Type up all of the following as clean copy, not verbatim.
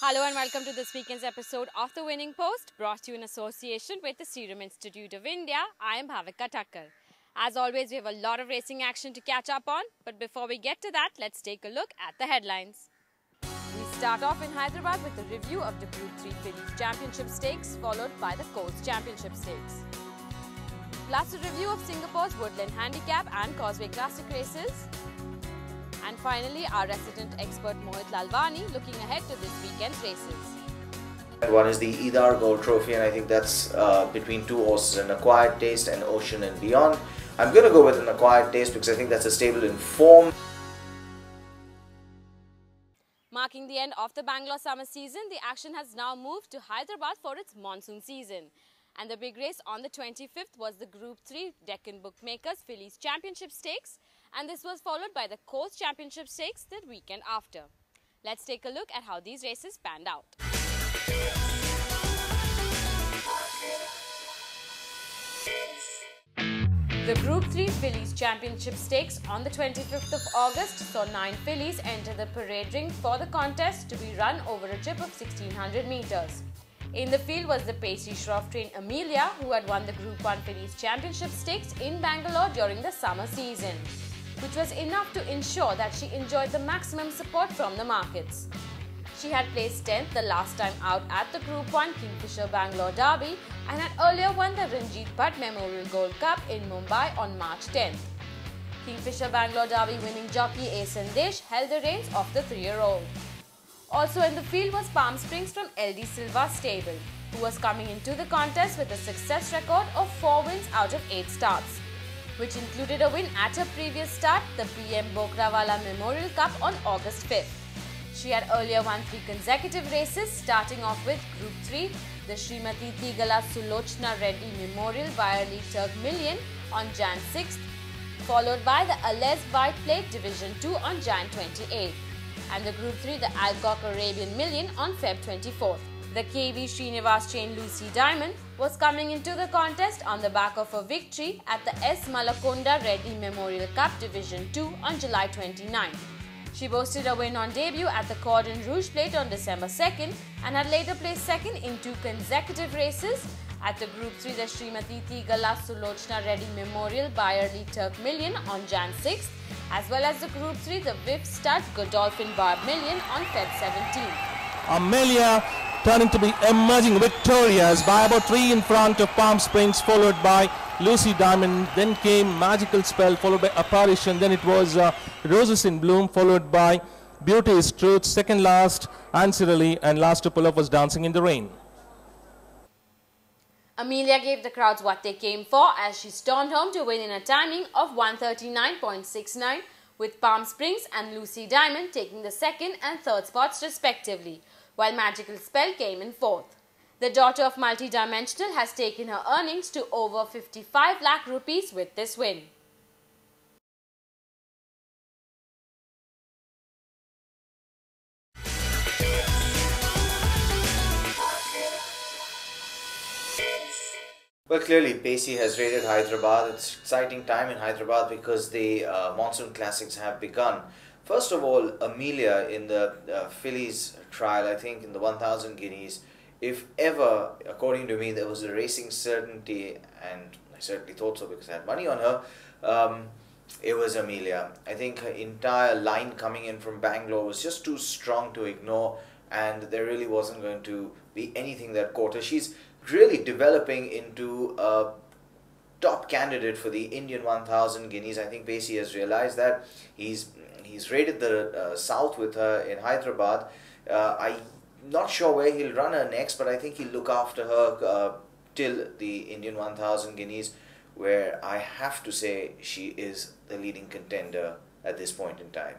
Hello and welcome to this weekend's episode of The Winning Post, brought to you in association with the Serum Institute of India. I am Bhavika Thakkar. As always, we have a lot of racing action to catch up on, but before we get to that, let's take a look at the headlines. We start off in Hyderabad with a review of the Group 3 Fillies Championship Stakes, followed by the Colts Championship Stakes. Plus a review of Singapore's Woodlands Handicap and Causeway Classic races. And finally, our resident expert Mohit Lalvani looking ahead to this weekend's races. One is the Idar Gold Trophy, and I think that's between two horses, an Acquired Taste and Ocean and Beyond. I'm going to go with an Acquired Taste because I think that's a stable in form. Marking the end of the Bangalore summer season, the action has now moved to Hyderabad for its monsoon season. And the big race on the 25th was the Group 3 Deccan Bookmakers Fillies Championship Stakes, and this was followed by the Colts Championship Stakes the weekend after. Let's take a look at how these races panned out. The Group 3 Fillies Championship Stakes on the 25th of August saw 9 fillies enter the parade ring for the contest to be run over a trip of 1600 meters. In the field was the pacey shroff-trained Amelia, who had won the Group 1 Fillies Championship Stakes in Bangalore during the summer season, which was enough to ensure that she enjoyed the maximum support from the markets. She had placed 10th the last time out at the Group 1 Kingfisher Bangalore Derby and had earlier won the Ranjit Bhatt Memorial Gold Cup in Mumbai on March 10th. Kingfisher Bangalore Derby winning jockey A. Sandesh held the reins of the 3-year-old. Also in the field was Palm Springs from LD Silva stable, who was coming into the contest with a success record of 4 wins out of 8 starts, which included a win at her previous start, the PM Bokrawala Memorial Cup on August 5th. She had earlier won 3 consecutive races, starting off with Group 3, the Srimati Tigala Sulochna Reddy Memorial Byerly Turk Million on Jan 6th, followed by the Ales White Plate Division 2 on Jan 28th, and the Group 3 the Alcock Arabian Million on Feb 24th. The KV Srinivas chain Lucy Diamond was coming into the contest on the back of a victory at the S. Malakonda Reddy Memorial Cup Division 2 on July 29th. She boasted a win on debut at the Cordon Rouge Plate on December 2nd and had later placed second in 2 consecutive races at the Group 3 the Srimati Tigala Sulochna Reddy Memorial Byerly Turk Million on Jan 6th, as well as the Group 3 the Whip Stud Godolphin Barb Million on Feb 17th. Amelia turning to be emerging victorious by about 3 in front of Palm Springs, followed by Lucy Diamond. Then came Magical Spell, followed by Apparition. Then it was Roses in Bloom, followed by Beauty is Truth. Second last, Ancillary, and last to pull up was Dancing in the Rain. Amelia gave the crowds what they came for as she stormed home to win in a timing of 139.69, with Palm Springs and Lucy Diamond taking the 2nd and 3rd spots respectively, while Magical Spell came in 4th. The daughter of Multidimensional has taken her earnings to over 55 lakh rupees with this win. Well, clearly Pacey has raided Hyderabad. It's an exciting time in Hyderabad because the monsoon classics have begun. First of all, Amelia in the Fillies trial, I think in the 1000 guineas, if ever, according to me, there was a racing certainty, and I certainly thought so because I had money on her, it was Amelia. I think her entire line coming in from Bangalore was just too strong to ignore, and there really wasn't going to be anything that caught her. She's really developing into a top candidate for the Indian 1000 guineas. I think Pacey has realized that. He's raided the south with her in Hyderabad. I'm not sure where he'll run her next, but I think he'll look after her till the Indian 1000 guineas, where I have to say she is the leading contender at this point in time.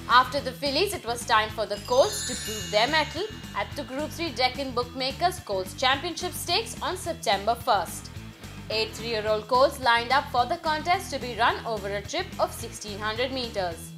After the Fillies, it was time for the Colts to prove their mettle at the Group 3 Deccan Bookmakers Colts Championship Stakes on September 1st. 8 3-year-old Colts lined up for the contest to be run over a trip of 1600 meters.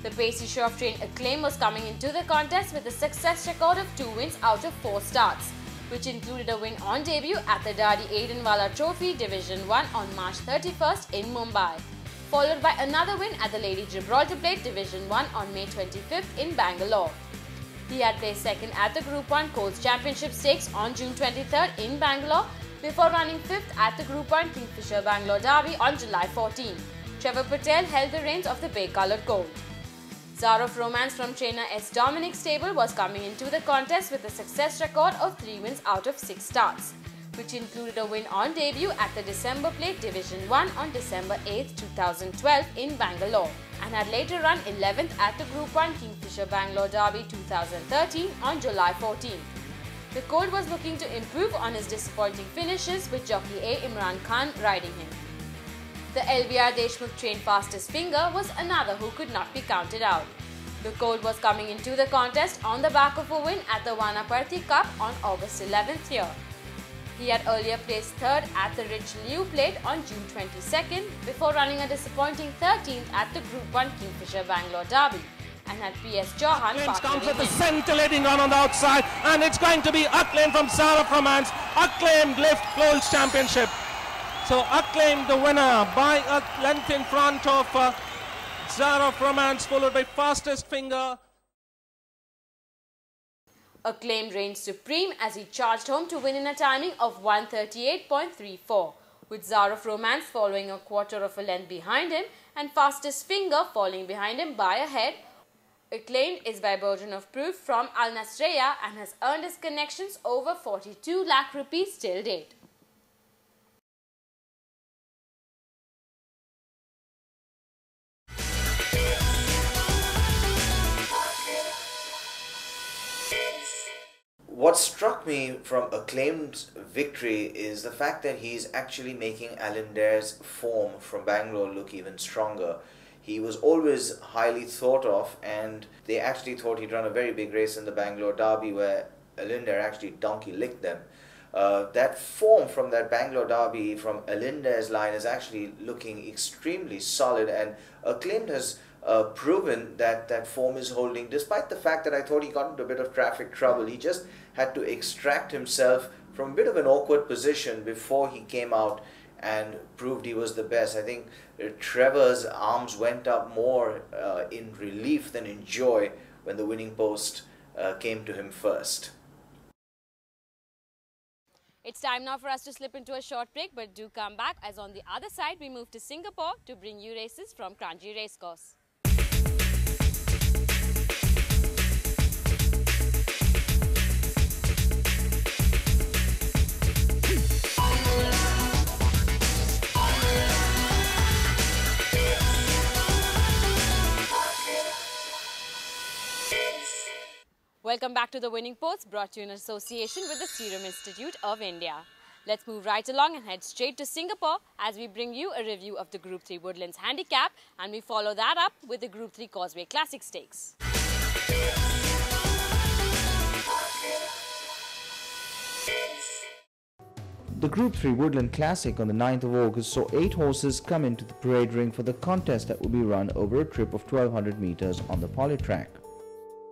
The pacey shroff-trained Acclaim was coming into the contest with a success record of 2 wins out of 4 starts, which included a win on debut at the Dadi Aidenwala Trophy Division 1 on March 31st in Mumbai, followed by another win at the Lady Gibraltar Plate Division 1 on May 25th in Bangalore. He had placed second at the Group 1 Colts Championship Stakes on June 23rd in Bangalore before running 5th at the Group 1 Kingfisher Bangalore Derby on July 14. Trevor Patel held the reins of the bay-coloured colt. Czar of Romance from trainer S. Dominic stable was coming into the contest with a success record of 3 wins out of 6 starts, which included a win on debut at the December Plate Division 1 on December 8, 2012 in Bangalore, and had later run 11th at the Group 1 Kingfisher Bangalore Derby 2013 on July 14. The colt was looking to improve on his disappointing finishes with jockey A. Imran Khan riding him. The LBR Deshmukh trained fastest finger was another who could not be counted out. The colt was coming into the contest on the back of a win at the Vanaparthi Cup on August 11th here. He had earlier placed 3rd at the Rich Liu Plate on June 22nd before running a disappointing 13th at the Group 1 Kingfisher Bangalore Derby, and had P.S. Chauhan comes with the scintillating run on the outside, and it's going to be Acclaim from Czar of Romance. Acclaimed lift Colts Championship. So Acclaimed the winner by a length in front of Czar of Romance, followed by Fastest Finger. Acclaim reigned supreme as he charged home to win in a timing of 138.34, with Czar of Romance following a quarter of a length behind him and Fastest Finger falling behind him by a head. Acclaimed is by burden of proof from Al Nasreya and has earned his connections over 42 lakh rupees till date. What struck me from Acclaimed's victory is the fact that he's actually making Alan Dare's form from Bangalore look even stronger. He was always highly thought of, and they actually thought he'd run a very big race in the Bangalore Derby where Alan Dare actually donkey licked them. That form from that Bangalore Derby from Alan Dare's line is actually looking extremely solid, and Acclaimed has proven that that form is holding, despite the fact that I thought he got into a bit of traffic trouble. He just had to extract himself from a bit of an awkward position before he came out and proved he was the best. I think Trevor's arms went up more in relief than in joy when the winning post came to him first. It's time now for us to slip into a short break, but do come back as on the other side we move to Singapore to bring you races from Kranji Racecourse. Welcome back to the Winning Post, brought to you in association with the Serum Institute of India. Let's move right along and head straight to Singapore as we bring you a review of the Group 3 Woodlands Handicap, and we follow that up with the Group 3 Causeway Classic Stakes. The Group 3 Woodland Classic on the 9th of August saw 8 horses come into the parade ring for the contest that will be run over a trip of 1200 meters on the poly track.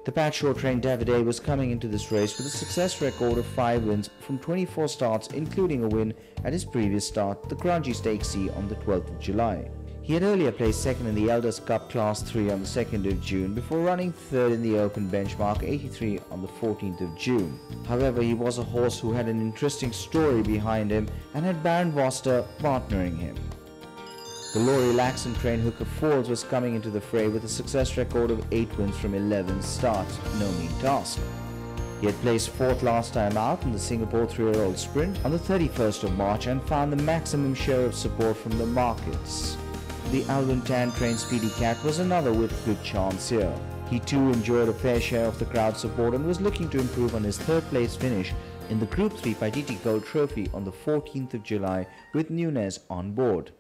The Patshaw trained Daviday was coming into this race with a success record of 5 wins from 24 starts, including a win at his previous start, the Kranji Stakes C, on the 12th of July. He had earlier placed second in the Elders Cup Class 3 on the 2nd of June before running third in the Open Benchmark 83 on the 14th of June. However, he was a horse who had an interesting story behind him and had Baron Voster partnering him. The Laurie Laxon trained Hooker Falls was coming into the fray with a success record of 8 wins from 11 starts, no mean task. He had placed 4th last time out in the Singapore 3-year-old sprint on the 31st of March and found the maximum share of support from the markets. The Alvin Tan trained Speedy Cat was another with good chance here. He too enjoyed a fair share of the crowd support and was looking to improve on his 3rd place finish in the Group 3 Paititi Gold Trophy on the 14th of July with Nunez on board.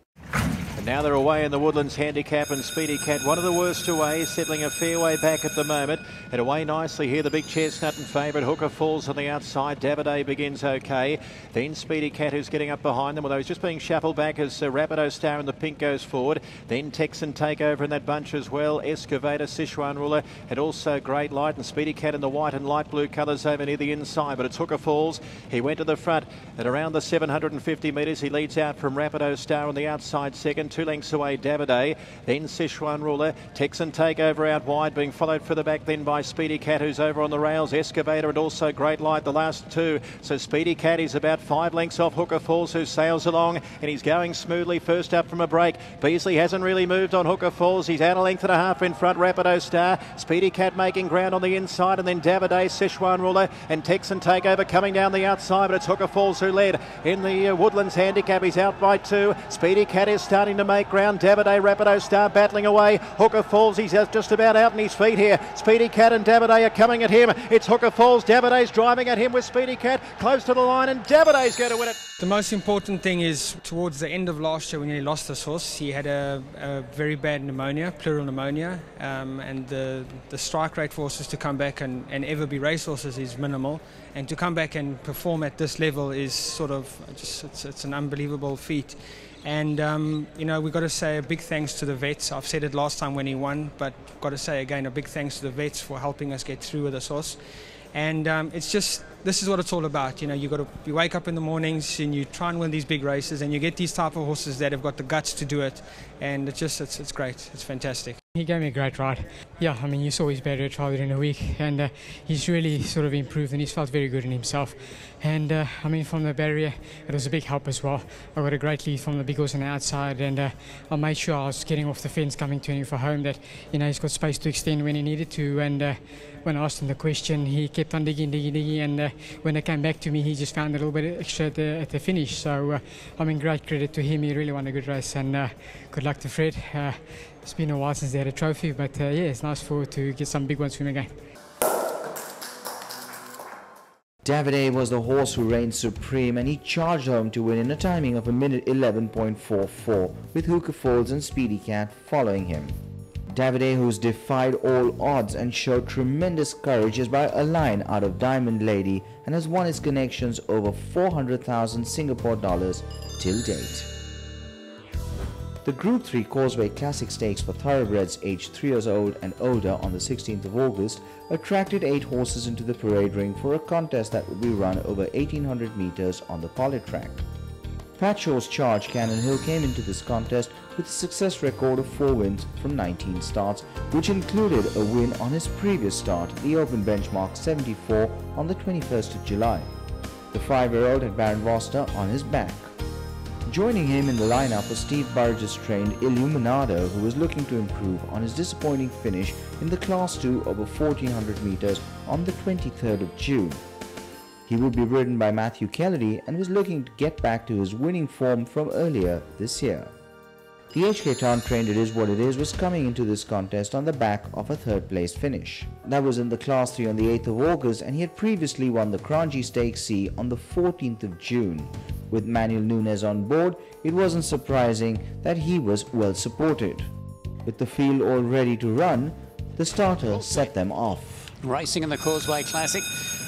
And now they're away in the Woodlands Handicap, and Speedy Cat, one of the worst away, settling a fair way back at the moment. And away nicely here, the big chestnut and favourite. Hooker Falls on the outside. Daviday begins okay. Then Speedy Cat, who's getting up behind them, although he's just being shuffled back as Rapido Star in the pink goes forward. Then Texan take over in that bunch as well. Excavator, Sichuan Ruler, and also Great Light, and Speedy Cat in the white and light blue colours over near the inside. But it's Hooker Falls. He went to the front at around the 750 metres. He leads out from Rapido Star on the outside second. 2 lengths away Davide, then Sichuan Ruler, Texan Takeover out wide, being followed further back then by Speedy Cat, who's over on the rails, Excavator and also Great Light, the last two. So Speedy Cat is about 5 lengths off Hooker Falls, who sails along, and he's going smoothly first up from a break. Beasley hasn't really moved on Hooker Falls. He's out a length and a half in front. Rapido Star, Speedy Cat making ground on the inside, and then Davide, Sichuan Ruler and Texan Takeover coming down the outside, but it's Hooker Falls who led in the Woodlands Handicap. He's out by 2. Speedy Cat is starting to make ground. Davide, Rapido Star battling away. Hooker Falls, he's just about out on his feet here. Speedy Cat and Davide are coming at him. It's Hooker Falls. Davide's driving at him with Speedy Cat close to the line, and Davide's going to win it. The most important thing is towards the end of last year when he lost this horse, he had a very bad pneumonia, pleural pneumonia, and the strike rate for horses to come back and ever be racehorses is minimal, and to come back and perform at this level is sort of just it's an unbelievable feat. And you know, we've got to say a big thanks to the vets. I've said it last time when he won, but got to say again a big thanks to the vets for helping us get through with this horse. And it's just, this is what it's all about. You know, you wake up in the mornings and you try and win these big races, and you get these type of horses that have got the guts to do it, and it's great. It's fantastic. He gave me a great ride. Yeah, I mean, you saw his barrier trial within a week, and he's really sort of improved, and he's felt very good in himself. And I mean, from the barrier, it was a big help as well. I got a great lead from the big horse on the outside, and I made sure I was getting off the fence coming to him for home, that, you know, he's got space to extend when he needed to. And when I asked him the question, he kept on digging, and when they came back to me, he just found a little bit extra at the finish. So I mean, great credit to him. He really won a good race, and good luck to Fred. It's been a while since they had a trophy, but yeah, it's nice to get some big ones from him again. Davide was the horse who reigned supreme, and he charged home to win in a timing of 1:11.44, with Hooker Falls and Speedy Cat following him. Davide, who's defied all odds and showed tremendous courage, is by a line out of Diamond Lady and has won his connections over 400,000 Singapore dollars till date. The Group 3 Causeway Classic Stakes for thoroughbreds aged 3 years old and older on the 16th of August attracted 8 horses into the parade ring for a contest that would be run over 1800 meters on the poly track. Patshaw's Charge Cannon Hill came into this contest with a success record of 4 wins from 19 starts, which included a win on his previous start, the Open Benchmark 74, on the 21st of July. The 5-year-old had Baron Voster on his back. Joining him in the lineup was Steve Burgess trained Illuminado, who was looking to improve on his disappointing finish in the Class 2 over 1400 meters on the 23rd of June. He would be ridden by Matthew Kennedy and was looking to get back to his winning form from earlier this year. The HK Town trained It Is What It Is was coming into this contest on the back of a 3rd place finish. That was in the Class 3 on the 8th of August, and he had previously won the Kranji Stakes C on the 14th of June. With Manuel Nunes on board, it wasn't surprising that he was well supported. With the field all ready to run, the starter set them off. Racing in the Causeway Classic,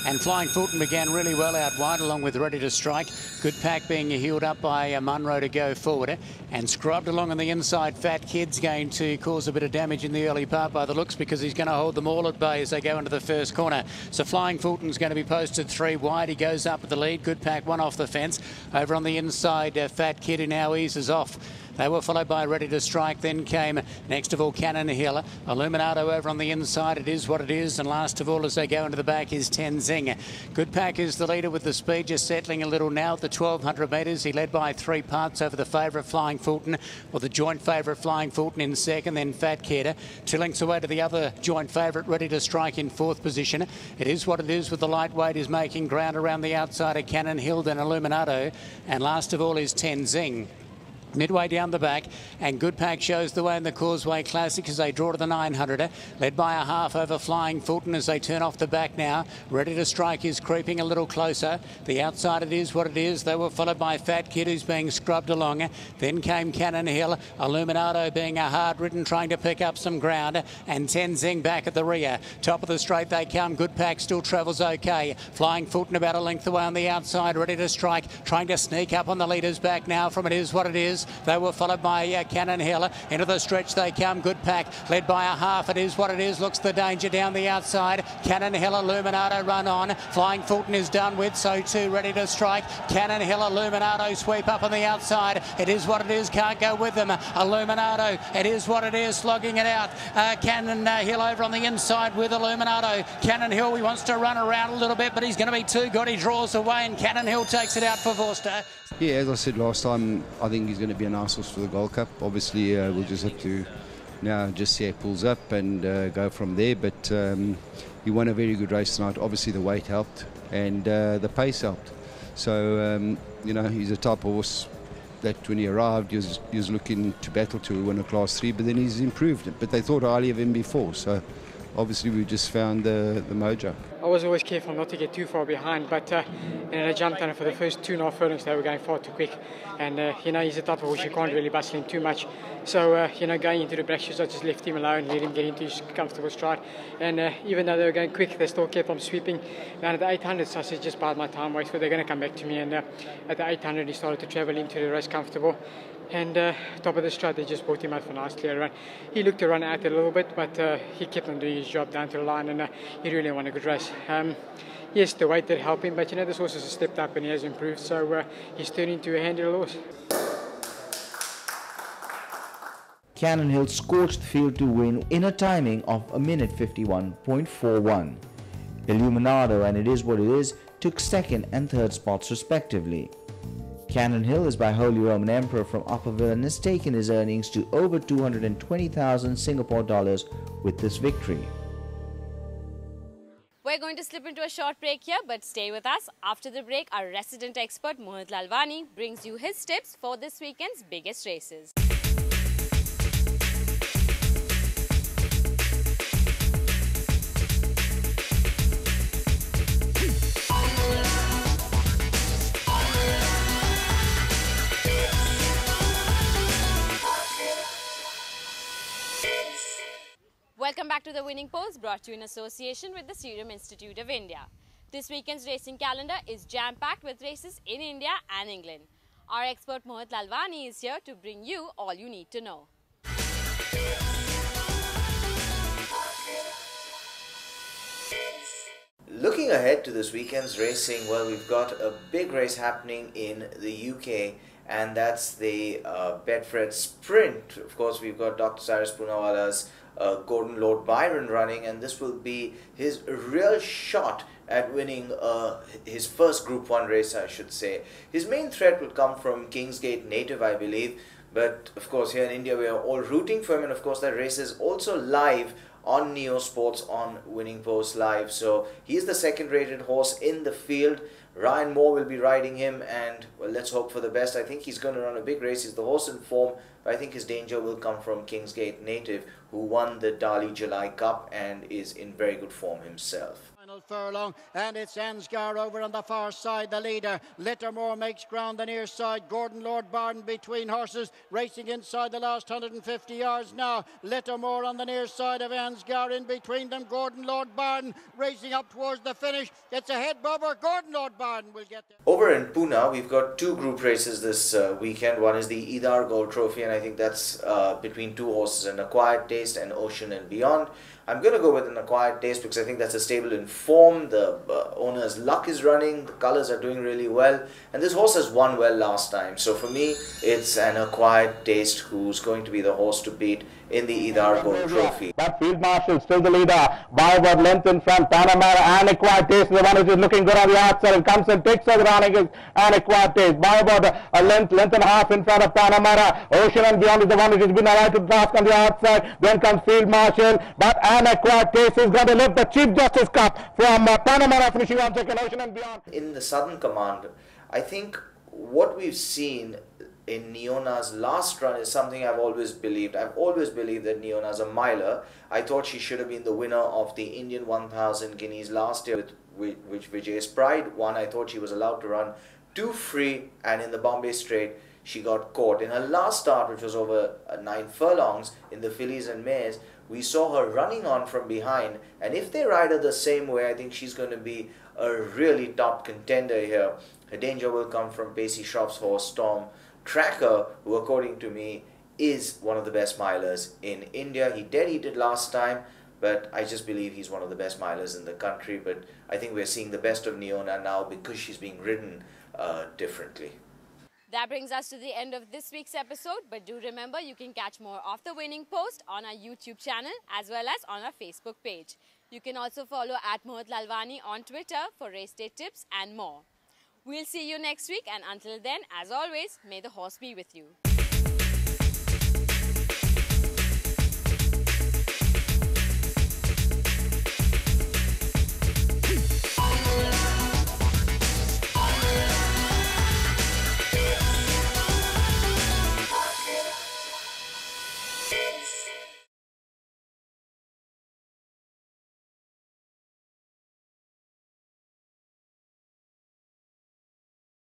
and Flying Fulton began really well out wide along with Ready to Strike. Good Pack being heeled up by Munro to go forward, and scrubbed along on the inside. Fat Kid's going to cause a bit of damage in the early part by the looks, because he's going to hold them all at bay as they go into the first corner. So Flying Fulton's going to be posted 3 wide. He goes up at the lead. Good Pack 1 off the fence. Over on the inside, Fat Kid, who now eases off. They were followed by Ready to Strike. Then came, next of all, Cannon Hill. Illuminado over on the inside. It Is What It Is. And last of all, as they go into the back, is Tenzing. Good Pack is the leader with the speed, just settling a little now at the 1200 metres. He led by 3 parts over the favourite Flying Fulton, or the joint favourite Flying Fulton in second, then Fat Kid. 2 lengths away to the other joint favourite, Ready to Strike, in 4th position. It Is What It Is with the lightweight is making ground around the outside of Cannon Hill, then Illuminado. And last of all is Tenzing. Midway down the back, and Good Pack shows the way in the Causeway Classic as they draw to the 900, led by a half over Flying Fulton as they turn off the back now. Ready to Strike is creeping a little closer. The outside, It Is What It Is. They were followed by Fat Kid, who's being scrubbed along. Then came Cannon Hill, Illuminado being a hard-ridden, trying to pick up some ground, and Tenzing back at the rear. Top of the straight they come. Good Pack still travels okay. Flying Fulton about a length away on the outside. Ready to Strike, trying to sneak up on the leaders back now from It Is What It Is. horse. They were followed by Cannon Hill. Into the stretch they come. Good pack, led by a half. It is what it is. Looks the danger down the outside. Cannon Hill, Illuminato run on. Flying Fulton is done with, so too ready to strike. Cannon Hill, Illuminato sweep up on the outside. It is what it is. Can't go with them. Illuminato, it is what it is. Slogging it out. Cannon Hill over on the inside with Illuminato. Cannon Hill, he wants to run around a little bit, but he's going to be too good. He draws away, and Cannon Hill takes it out for Vorster. Yeah, as I said last time, I think he's going to be a nice horse for the Gold Cup. Obviously, we'll just have to now just see how he pulls up and go from there. But he won a very good race tonight. Obviously, the weight helped and the pace helped. So, you know, he's a type of horse that when he arrived, he was looking to battle to win a Class 3, but then he's improved it. But they thought highly of him before, so obviously we just found the mojo. I was always careful not to get too far behind, but I jumped on it for the first 2.5 furlongs. They were going far too quick, and you know, he's the type of horse you can't really bustle him too much. So you know, going into the black shoes, I just left him alone, let him get into his comfortable stride. And even though they were going quick, they still kept on sweeping. Down at the 800, so I said, just bide my time, wait for they're going to come back to me. And at the 800, he started to travel into the race comfortable. And top of the stride, they just brought him out for a nice clear run. He looked to run out a little bit, but he kept on doing his job down to the line, and he really won a good race. Yes, the weight did help him, but you know, this horse has stepped up and he has improved, so he's turned into a handy little horse. Cannon Hill scorched the field to win in a timing of 1:51.41. Illuminato and It Is What It Is took second and third spots respectively. Cannon Hill is by Holy Roman Emperor from Upperville and has taken his earnings to over 220,000 Singapore dollars with this victory. We're going to slip into a short break here, but stay with us. After the break, our resident expert Mohit Lalvani brings you his tips for this weekend's biggest races. Welcome back to the Winning Post, brought to you in association with the Serum Institute of India. This weekend's racing calendar is jam-packed with races in India and England. Our expert Mohit Lalvani is here to bring you all you need to know. Looking ahead to this weekend's racing, well, we've got a big race happening in the UK, and that's the Betfred Sprint. Of course, we've got Dr. Cyrus Poonawala's Gordon Lord Byron running, and this will be his real shot at winning his first Group 1 race, I should say. His main threat will come from Kingsgate Native, I believe, but of course here in India we are all rooting for him, and of course that race is also live on Neo Sports on Winning Post Live. So he's the second rated horse in the field. Ryan Moore will be riding him, and well, let's hope for the best. I think he's going to run a big race. He's the horse in form, but I think his danger will come from Kingsgate Native, who won the Dali July Cup and is in very good form himself. Final furlong, and it's Ansgar over on the far side, the leader. Littermore makes ground the near side. Gordon Lord Barden between horses, racing inside the last 150 yards now. Littermore on the near side of Ansgar, in between them Gordon Lord Barden racing up towards the finish. It's a head bobber. Gordon Lord Barden will get there. Over in Pune, we've got two group races this weekend. One is the Idar Gold Trophy, and I think that's between two horses, An Acquired Taste and Ocean and Beyond. I'm going to go with An Acquired Taste because I think that's a stable in form. The owner's luck is running, the colours are doing really well, and this horse has won well last time. So for me, it's An Acquired Taste who's going to be the horse to beat in the Idar Gold Trophy. But Field Marshal still the leader by about length in front. Panamera and Acquired Taste, the one which is looking good on the outside, and comes and takes over running is An Acquired Taste by about a length and a half in front of Panamera. Ocean and Beyond is the one which has been allowed to task on the outside. Then comes Field Marshal, but An Acquired Taste is going to lift the Chief Justice Cup from Panamera, finishing on second. Ocean and Beyond. In the Southern Command, I think what we've seen in Neona's last run is something I've always believed. I've always believed that Neona's a miler. I thought she should have been the winner of the Indian 1000 Guineas last year, which Vijay's Pride won. I thought she was allowed to run too free, and in the Bombay Straight she got caught. In her last start, which was over 9 furlongs in the Fillies and Mares, we saw her running on from behind, and if they ride her the same way, I think she's going to be a really top contender here. Her danger will come from Pacey Shroff's horse Storm tracker, who according to me is one of the best milers in India. He did last time, but I just believe he's one of the best milers in the country. But I think we're seeing the best of Neona now because she's being ridden differently. That brings us to the end of this week's episode, but do remember you can catch more of the winning post on our YouTube channel as well as on our Facebook page. You can also follow @Mohit Lalvani on Twitter for race day tips and more. We'll see you next week, and until then, as always, may the horse be with you.